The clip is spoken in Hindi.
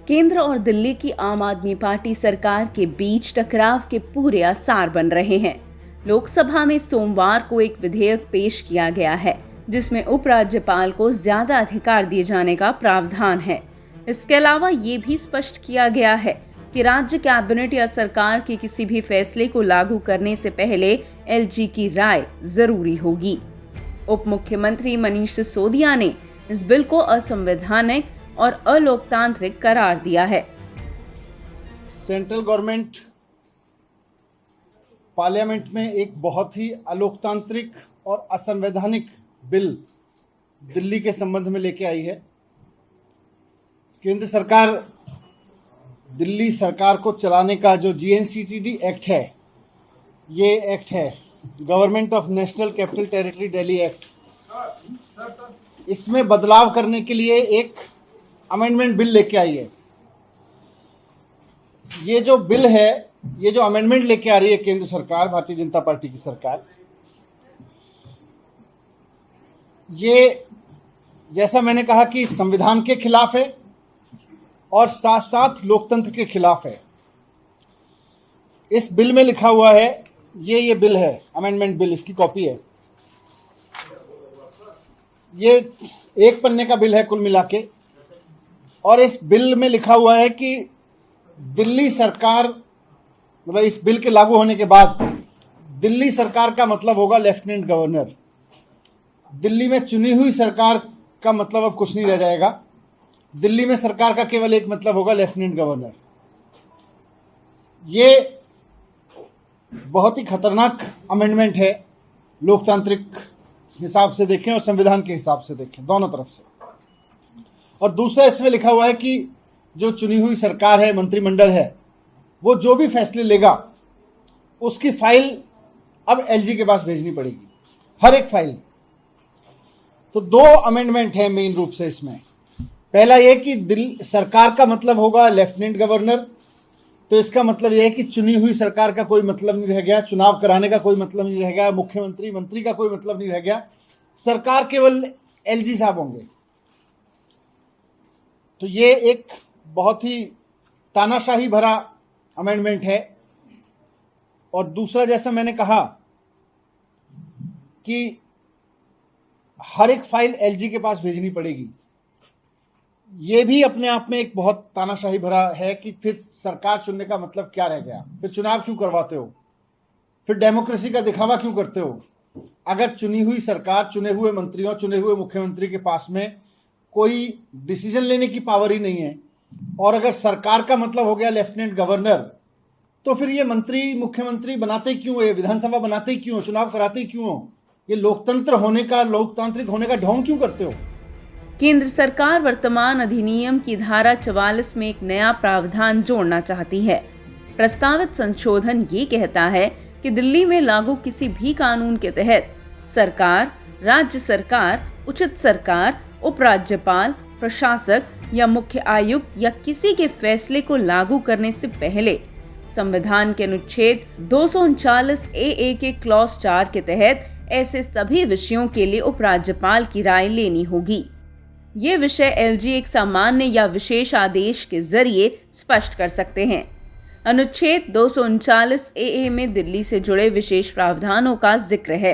केंद्र और दिल्ली की आम आदमी पार्टी सरकार के बीच टकराव के पूरे आसार बन रहे हैं। लोकसभा में सोमवार को एक विधेयक पेश किया गया है जिसमें उपराज्यपाल को ज्यादा अधिकार दिए जाने का प्रावधान है। इसके अलावा ये भी स्पष्ट किया गया है कि राज्य कैबिनेट या सरकार के किसी भी फैसले को लागू करने से पहले एलजी की राय जरूरी होगी। उप मुख्यमंत्री मनीष सिसोदिया ने इस बिल को असंवैधानिक और अलोकतांत्रिक करार दिया है। सेंट्रल गवर्नमेंट पार्लियामेंट में एक बहुत ही अलोकतांत्रिक और असंवैधानिक बिल दिल्ली के संबंध में लेके आई है। केंद्र सरकार दिल्ली सरकार को चलाने का जो जीएनसीटीडी एक्ट है, ये एक्ट है government of national capital territory Delhi act, इसमें बदलाव करने के लिए एक अमेंडमेंट बिल लेके आई है। ये जो बिल है, ये जो अमेंडमेंट लेके आ रही है केंद्र सरकार, भारतीय जनता पार्टी की सरकार, ये जैसा मैंने कहा कि संविधान के खिलाफ है और साथ साथ लोकतंत्र के खिलाफ है। इस बिल में लिखा हुआ है, ये बिल है, अमेंडमेंट बिल, इसकी कॉपी है। ये एक पन्ने का बिल है कुल मिला के, और इस बिल में लिखा हुआ है कि दिल्ली सरकार, मतलब इस बिल के लागू होने के बाद दिल्ली सरकार का मतलब होगा लेफ्टिनेंट गवर्नर। दिल्ली में चुनी हुई सरकार का मतलब अब कुछ नहीं रह जाएगा। दिल्ली में सरकार का केवल एक मतलब होगा, लेफ्टिनेंट गवर्नर। ये बहुत ही खतरनाक अमेंडमेंट है, लोकतांत्रिक हिसाब से देखें और संविधान के हिसाब से देखें, दोनों तरफ से। और दूसरा, इसमें लिखा हुआ है कि जो चुनी हुई सरकार है, मंत्रिमंडल है, वो जो भी फैसले लेगा उसकी फाइल अब एलजी के पास भेजनी पड़ेगी, हर एक फाइल। तो दो अमेंडमेंट है मेन रूप से इसमें। पहला यह कि दिल्ली सरकार का मतलब होगा लेफ्टिनेंट गवर्नर, तो इसका मतलब यह है कि चुनी हुई सरकार का कोई मतलब नहीं रह गया, चुनाव कराने का कोई मतलब नहीं रह गया, मुख्यमंत्री मंत्री का कोई मतलब नहीं रह गया, सरकार केवल एलजी साहब होंगे। तो ये एक बहुत ही तानाशाही भरा अमेंडमेंट है। और दूसरा, जैसा मैंने कहा कि हर एक फाइल एलजी के पास भेजनी पड़ेगी, ये भी अपने आप में एक बहुत तानाशाही भरा है कि फिर सरकार चुनने का मतलब क्या रह गया, फिर चुनाव क्यों करवाते हो, फिर डेमोक्रेसी का दिखावा क्यों करते हो। अगर चुनी हुई सरकार, चुने हुए मंत्रियों, चुने हुए मुख्यमंत्री के पास में कोई डिसीजन लेने की पावर ही नहीं है, और अगर सरकार का मतलब हो गया लेफ्टिनेंट गवर्नर, तो फिर ये मंत्री मुख्यमंत्री बनाते ही क्यों, ये विधानसभा बनाते ही क्यों, चुनाव कराते ही क्यों, ये लोकतंत्र होने का, लोकतांत्रिक होने का ढोंग क्यों करते हो। केंद्र सरकार वर्तमान अधिनियम की धारा 44 में एक नया प्रावधान जोड़ना चाहती है। प्रस्तावित संशोधन ये कहता है कि दिल्ली में लागू किसी भी कानून के तहत सरकार, राज्य सरकार, उचित सरकार, उपराज्यपाल, प्रशासक या मुख्य आयुक्त या किसी के फैसले को लागू करने से पहले संविधान के अनुच्छेद 239 AA के क्लॉज 4 के तहत ऐसे सभी विषयों के लिए उपराज्यपाल की राय लेनी होगी। ये विषय एलजी एक सामान्य या विशेष आदेश के जरिए स्पष्ट कर सकते हैं। अनुच्छेद 239 AA में दिल्ली से जुड़े विशेष प्रावधानों का जिक्र है।